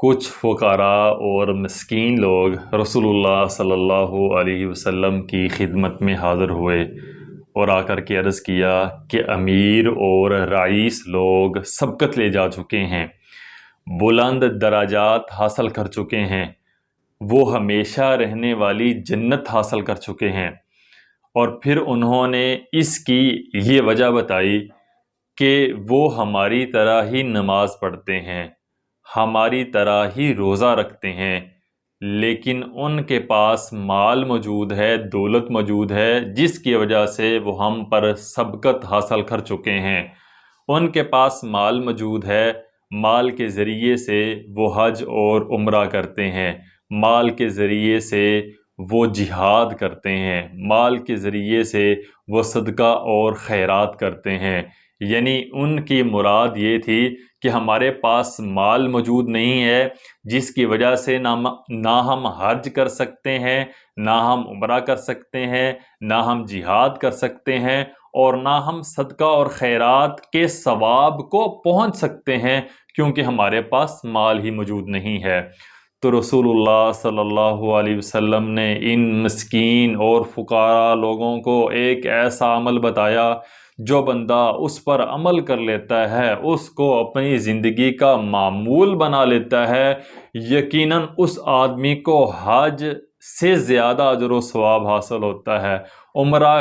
کچھ فقراء اور مسکین لوگ رسول اللہ صلی اللہ علیہ وسلم کی خدمت میں حاضر ہوئے اور آ کر کے عرض کیا کہ امیر اور رئیس لوگ سبقت لے جا چکے ہیں، بلند درجات حاصل کر چکے ہیں، وہ ہمیشہ رہنے والی جنت حاصل کر چکے ہیں۔ اور پھر انہوں نے اس کی یہ وجہ بتائی کہ وہ ہماری طرح ہی نماز پڑھتے ہیں، ہماری طرح ہی روزہ رکھتے ہیں، لیکن ان کے پاس مال موجود ہے، دولت موجود ہے، جس کی وجہ سے وہ ہم پر سبقت حاصل کر چکے ہیں۔ ان کے پاس مال موجود ہے، مال کے ذریعے سے وہ حج اور عمرہ کرتے ہیں، مال کے ذریعے سے وہ جہاد کرتے ہیں، مال کے ذریعے سے وہ صدقہ اور خیرات کرتے ہیں۔ یعنی ان کی مراد یہ تھی کہ ہمارے پاس مال موجود نہیں ہے، جس کی وجہ سے نہ ہم حج کر سکتے ہیں، نہ ہم عمرہ کر سکتے ہیں، نہ ہم جہاد کر سکتے ہیں، اور نہ ہم صدقہ اور خیرات کے ثواب کو پہنچ سکتے ہیں، کیونکہ ہمارے پاس مال ہی موجود نہیں ہے۔ تو رسول اللہ صلی اللہ علیہ وسلم نے ان مسکین اور فقراء لوگوں کو ایک ایسا عمل بتایا جو بندہ اس پر عمل کر لیتا ہے، اس کو اپنی زندگی کا معمول بنا لیتا ہے، یقیناً اس آدمی کو حج سے زیادہ اجر و ثواب حاصل ہوتا ہے، عمرہ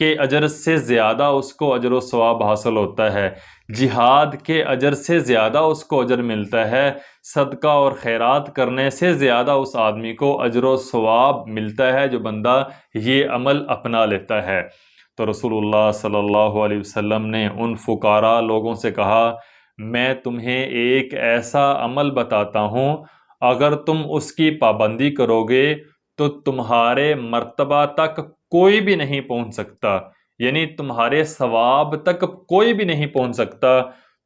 کے اجر سے زیادہ اس کو اجر و ثواب حاصل ہوتا ہے، جہاد کے اجر سے زیادہ اس کو اجر ملتا ہے، صدقہ اور خیرات کرنے سے زیادہ اس آدمی کو اجر و ثواب ملتا ہے جو بندہ یہ عمل اپنا لیتا ہے۔ تو رسول اللہ صلی اللہ علیہ وسلم نے ان فقراء لوگوں سے کہا، میں تمہیں ایک ایسا عمل بتاتا ہوں، اگر تم اس کی پابندی کرو گے تو تمہارے مرتبہ تک کوئی بھی نہیں پہنچ سکتا، یعنی تمہارے ثواب تک کوئی بھی نہیں پہنچ سکتا،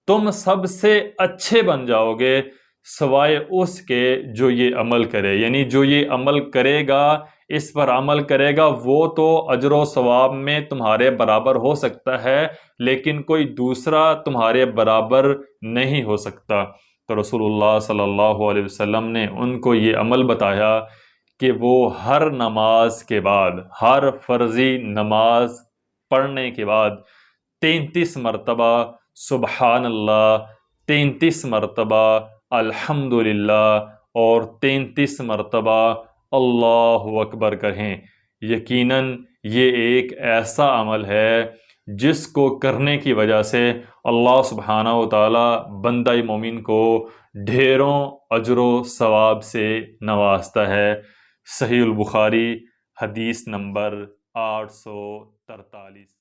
تم سب سے اچھے بن جاؤ گے سوائے اس کے جو یہ عمل کرے، یعنی جو یہ عمل کرے گا، اس پر عمل کرے گا، وہ تو اجر و ثواب میں تمہارے برابر ہو سکتا ہے، لیکن کوئی دوسرا تمہارے برابر نہیں ہو سکتا۔ تو رسول اللہ صلی اللہ علیہ وسلم نے ان کو یہ عمل بتایا کہ وہ ہر نماز کے بعد، ہر فرضی نماز پڑھنے کے بعد 33 مرتبہ سبحان اللہ، 33 مرتبہ الحمدللہ اور 33 مرتبہ اللہ اکبر کہیں۔ یقیناً یہ ایک ایسا عمل ہے جس کو کرنے کی وجہ سے اللہ سبحانہ و تعالی بندہ مومن کو ڈھیروں اجر و ثواب سے نوازتا ہے۔ صحیح البخاری حدیث نمبر 843۔